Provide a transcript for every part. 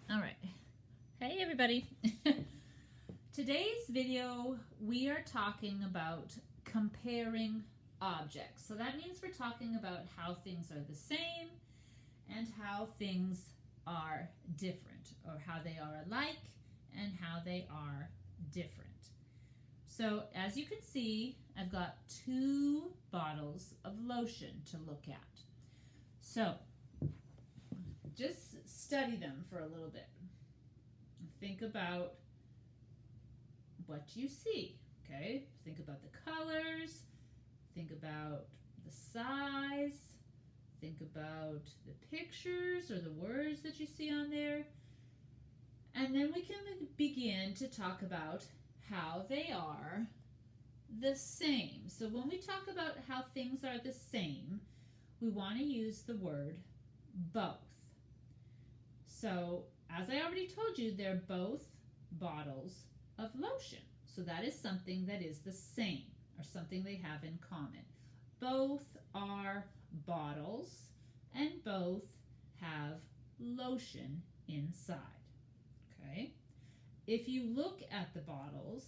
All right. Hey, everybody. Today's video, we are talking about comparing objects. So that means we're talking about how things are the same and how things are different, or how they are alike and how they are different. So as you can see, I've got two bottles of lotion to look at. So just study them for a little bit. Think about what you see, okay? Think about the colors, think about the size, think about the pictures or the words that you see on there, and then we can begin to talk about how they are the same. So when we talk about how things are the same, we want to use the word both. So as I already told you, they're both bottles of lotion. So that is something that is the same, or something they have in common. Both are bottles and both have lotion inside. Okay? If you look at the bottles,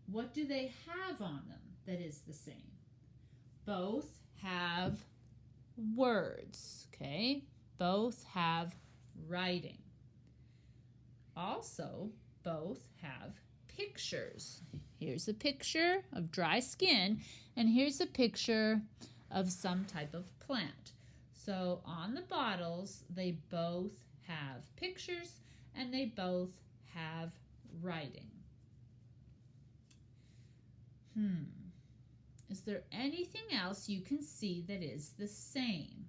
what do they have on them that is the same? Both have words, okay? Both have writing. Also, both have pictures. Here's a picture of dry skin, and here's a picture of some type of plant. So on the bottles, they both have pictures and they both have writing. Is there anything else you can see that is the same?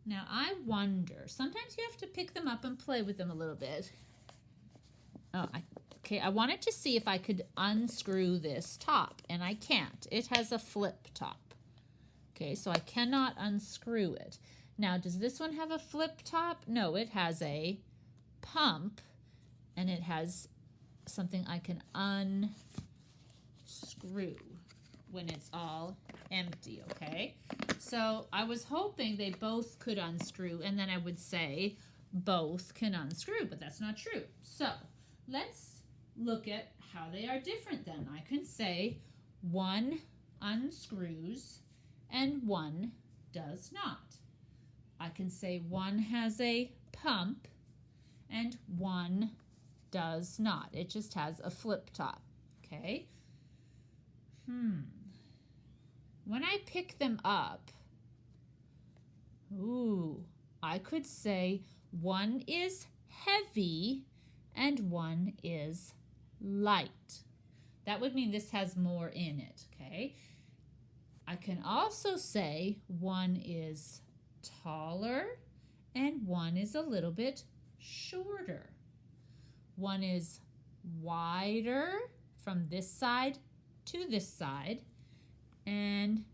Now I wonder, sometimes you have to pick them up and play with them a little bit. I wanted to see if I could unscrew this top, and I can't. It has a flip top. Okay, so I cannot unscrew it. Now, does this one have a flip top? No, it has a pump, and it has something I can unscrew when it's all empty, okay? So I was hoping they both could unscrew, and then I would say both can unscrew, but that's not true. So let's look at how they are different then. I can say one unscrews and one does not. I can say one has a pump and one does not. It just has a flip top, okay? When I pick them up, I could say one is heavy and one is light. That would mean this has more in it, okay? I can also say one is taller and one is a little bit shorter. One is wider from this side to this side and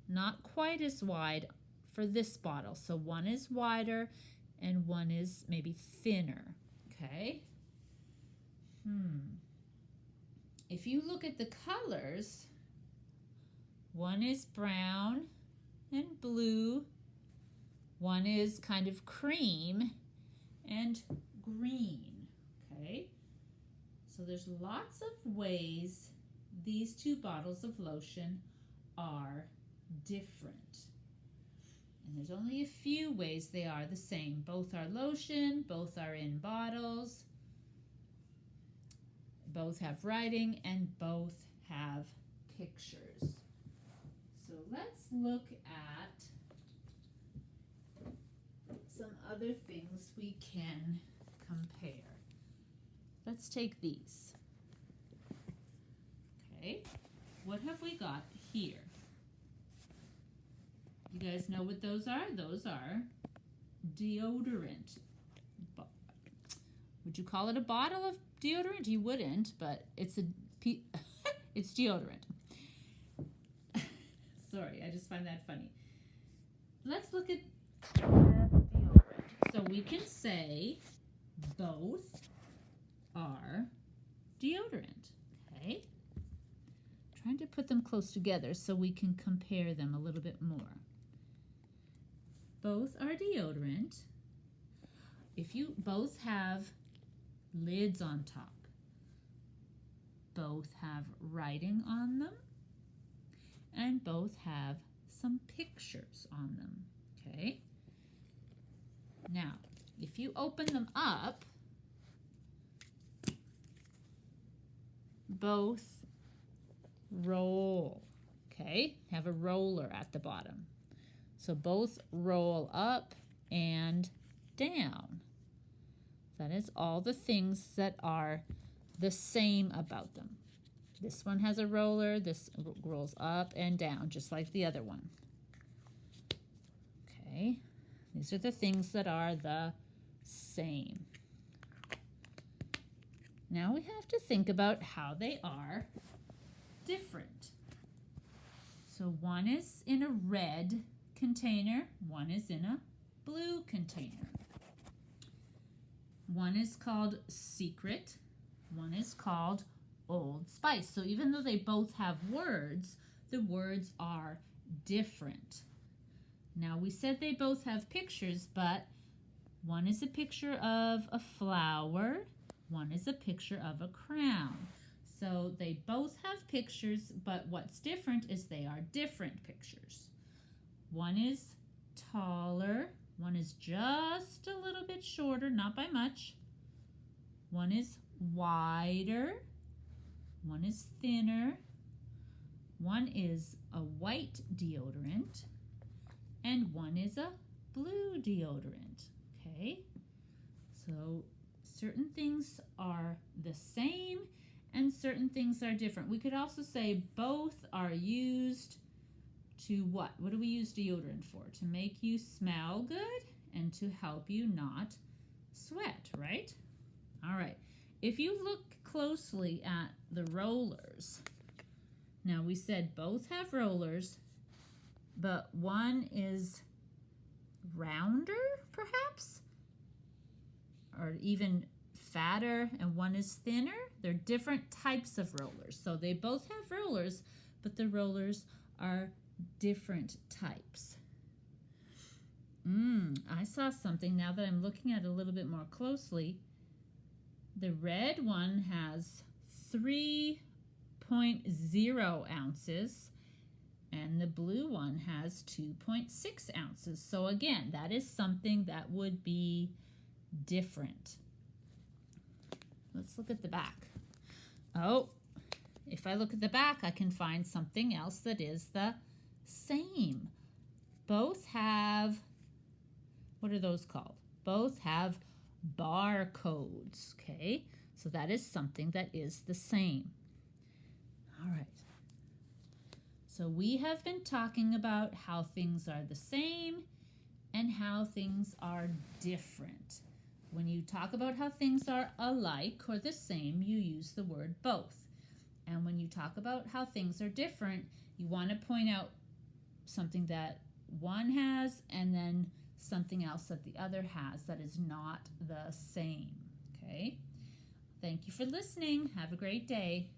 not quite as wide for this bottle. So one is wider and one is maybe thinner, okay? If you look at the colors, one is brown and blue, one is kind of cream and green, okay? So there's lots of ways these two bottles of lotion are different. And there's only a few ways they are the same. Both are lotion, both are in bottles, both have writing, and both have pictures. So let's look at some other things we can compare. Let's take these. Okay, what have we got here? You guys know what those are? Those are deodorant. Would you call it a bottle of deodorant? You wouldn't, but it's it's deodorant. Sorry, I just find that funny. Let's look at deodorant. So we can say both are deodorant, okay? Trying to put them close together so we can compare them a little bit more. Both are deodorant. if you both have lids on top, both have writing on them, and both have some pictures on them, okay? Now, if you open them up, both roll, okay? Have a roller at the bottom. So both roll up and down. That is all the things that are the same about them. This one has a roller, this rolls up and down, just like the other one. Okay, these are the things that are the same. Now we have to think about how they are different. So one is in a red container, one is in a blue container. One is called Secret, one is called Old Spice. So even though they both have words, the words are different. Now we said they both have pictures, but one is a picture of a flower, one is a picture of a crown. So they both have pictures, but what's different is they are different pictures. One is taller, one is just a little bit shorter, not by much. One is wider, one is thinner, one is a white deodorant, and one is a blue deodorant, okay? So certain things are the same and certain things are different. We could also say both are used to what? What do we use deodorant for? To make you smell good and to help you not sweat, right? All right. If you look closely at the rollers, now we said both have rollers, but one is rounder, perhaps, or even fatter, and one is thinner. They're different types of rollers. So they both have rollers, but the rollers are different types. I saw something now that I'm looking at it a little bit more closely. The red one has 3.0 ounces and the blue one has 2.6 ounces. So again, that is something that would be different. Let's look at the back. Oh, if I look at the back, I can find something else that is the same. Both have, what are those called? Both have barcodes, okay? So that is something that is the same. All right. So we have been talking about how things are the same and how things are different. When you talk about how things are alike or the same, you use the word both. And when you talk about how things are different, you want to point out something that one has and then something else that the other has that is not the same, okay? Thank you for listening. Have a great day.